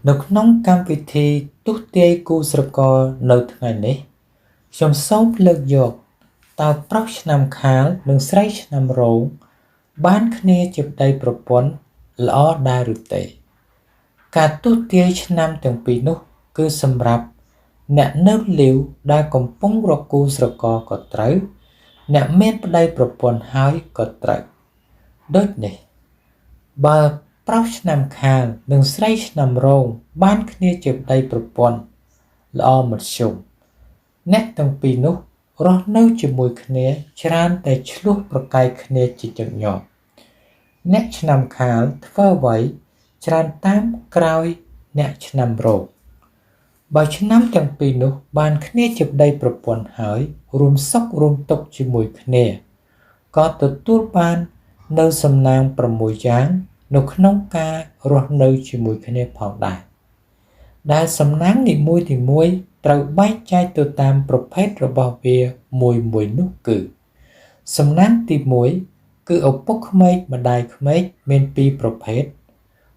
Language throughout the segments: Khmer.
នៅក្នុងកម្មវិធីទស្សន៍ទាយគូស្រករនៅថ្ងៃនេះខ្ញុំសូមលើកយកតើប្រុសឆ្នាំខាលនិងស្រីឆ្នាំរោងបានគ្នាជាប្តីប្រពន្ធល្អដែរឬទេការទស្សន៍ទាយឆ្នាំទាំងពីរនោះគឺសម្រាប់អ្នកនៅលាវដែលកំពុងរកគូស្រករក៏ត្រូវអ្នកមានប្តីប្រពន្ធហើយក៏ត្រូវដូចនេះបើប្រុសឆ្នាំខាលនិងស្រីឆ្នាំរោងបានគ្នាជាប្តីប្រពន្ធល្អមធ្យមអ្នកទាំងពីរនោះរស់នៅជាមួយគ្នាច្រើនតែឆ្លោះប្រកែកគ្នាជាញឹកញាប់អ្នកឆ្នាំខាលធ្វើអ្វីច្រើនតាមក្រោយអ្នកឆ្នាំរោងបើឆ្នាំទាំងពីរនោះបានគ្នាជាប្តីប្រពន្ធហើយរួមសុខរួមទុក្ខជាមួយគ្នាក៏ទទួលបាននៅសំណាង6យ៉ាងនៅក្នុងការរស់នៅជាមួយគ្នាផងដែរដែលសំណាងនីមួយៗត្រូវបែងចែកទៅតាមប្រភេទរបស់វាមួយនោះគឺសំណាងទី1គឺឪពុកក្មេកម្ដាយក្មេកមាន2ប្រភេទ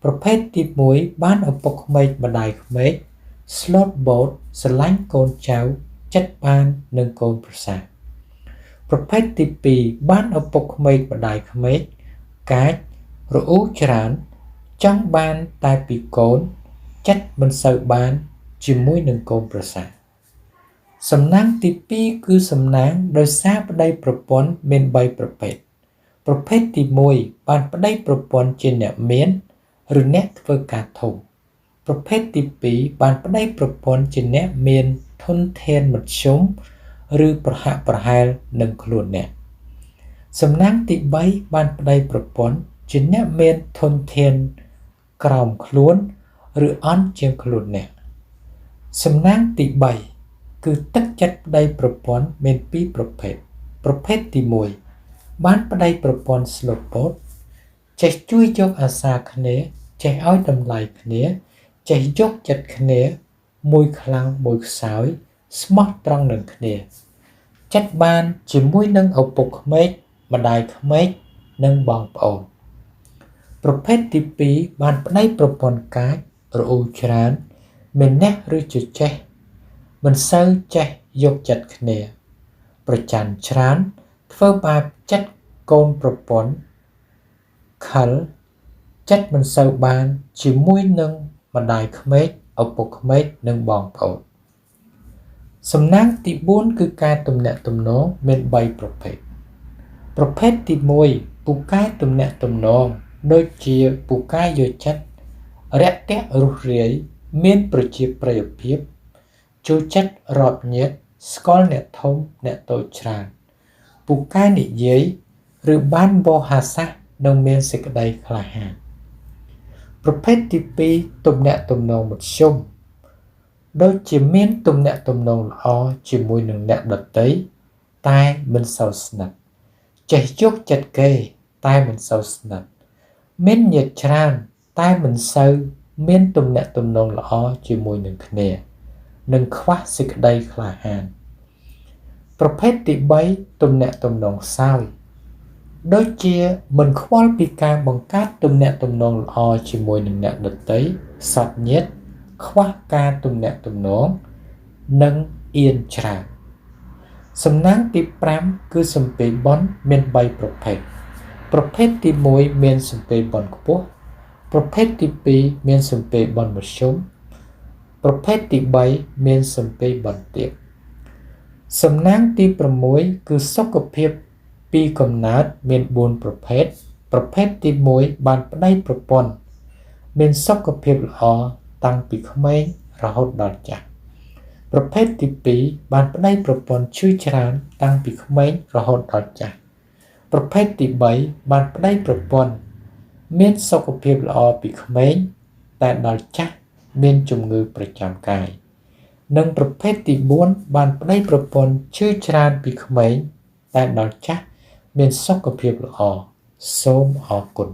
ប្រភេទទី1បានឪពុកក្មេកម្ដាយក្មេកស្លូតបូតស្រឡាញ់កូនចៅចិត្តបាននឹងកូនប្រសាប្រភេទទី2បានឪពុកក្មេកម្ដាយក្មេកកាចរអ៊ូច្រើនចង់បានតែពីកូនចិត្តមិនសូវបានជាមួយនឹងកូនប្រសាសំណាងទី2គឺសំណាងដោយសារប្តីប្រពន្ធមាន3ប្រភេទប្រភេទទី1បានប្តីប្រពន្ធជាអ្នកមានឬអ្នកធ្វើការធំប្រភេទទី2បានប្តីប្រពន្ធជាអ្នកមានធនធានមធ្យមឬប្រហាក់ប្រហែលនឹងខ្លួនអ្នកសំណាងទី3បានប្តីប្រពន្ធជាអ្នកមានធនធានក្រោមខ្លួនឬអន់ជាងខ្លួនអ្នកសំណាងទី3គឺទឹកចិត្តប្តីប្រពន្ធមាន2ប្រភេទប្រភេទទី1បានប្តីប្រពន្ធស្លូតបូតចេះជួយយកអាសាគ្នាចេះឲ្យតម្លៃគ្នាចេះយកចិត្តគ្នាមួយខ្លាំងមួយខ្សោយស្មោះត្រង់នឹងគ្នាចិត្តបានជាមួយនឹងឪពុកក្មេកម្ដាយក្មេកនិងបងប្អូនប្រភេទទី2បានប្តីប្រពន្ធកាចរអ៊ូច្រើនមានអ្នកឬជជែកមិនសូវចេះយកចិត្តគ្នាប្រច័ណ្ឌច្រើនធ្វើបាបចិត្តកូនប្រពន្ធខលចិត្តមិនសូវបានជាមួយនឹងម្ដាយក្មេកឪពុកក្មេកនិងបងប្អូនសំណាងទី4គឺការទំនាក់ទំនងមាន3ប្រភេទប្រភេទទី1ពូកែទំនាក់ទំនងដូចជាពូកែយកចិត្តរាក់ទាក់រុះរាយមានប្រជាប្រិយភាពចូលចិត្តរាប់ញាតស្គាល់អ្នកធំអ្នកតូចច្រើនពូកែនិយាយឬបានវោហារសាស្ត្រនិងមានសេចក្តីក្លាហានប្រភេទទី2ទំនាក់ទំនងមធ្យមដូចជាមានទំនាក់ទំនងល្អជាមួយនឹងអ្នកដទៃតែមិនសូវស្និទ្ធចេះយកចិត្តគេតែមិនសូវស្និទ្ធមានញាតិច្រើនតែមិនសូវមានទំនាក់ទំនងល្អជាមួយនឹងគ្នានិងខ្វះសេចក្តីក្លាហានប្រភេទទី3ទំនាក់ទំនងខ្សោយដូចជាមិនខ្វល់ពីការបង្កើតទំនាក់ទំនងល្អជាមួយនឹងអ្នកដទៃសត្វញាតិខ្វះការទំនាក់ទំនងនិងអៀនច្រើនសំណាងទី5គឺសំពេបុណ្យមាន3ប្រភេទប្រភេទទី1មានសំពេបុណ្យខ្ពស់ប្រភេទទី2មានសំពេបុណ្យមធ្យមប្រភេទទី3មានសំពេបុណ្យទាបសំណាងទី6គឺសុខភាពពីកំណើតមាន4ប្រភេទប្រភេទទី1បានប្តីប្រពន្ធមានសុខភាពល្អតាំងពីក្មេងរហូតដល់ចាស់ប្រភេទទី2បានប្តីប្រពន្ធឈឺច្រើនតាំងពីក្មេងរហូតដល់ចាស់ប្រភេទទី3បានប្តីប្រពន្ធមានសុខភាពល្អពីក្មេងតែដល់ចាស់មានជំងឺប្រចាំកាយនិងប្រភេទទី4បានប្តីប្រពន្ធឈឺច្រើនពីក្មេងតែដល់ចាស់មានសុខភាពល្អសូមអរគុណ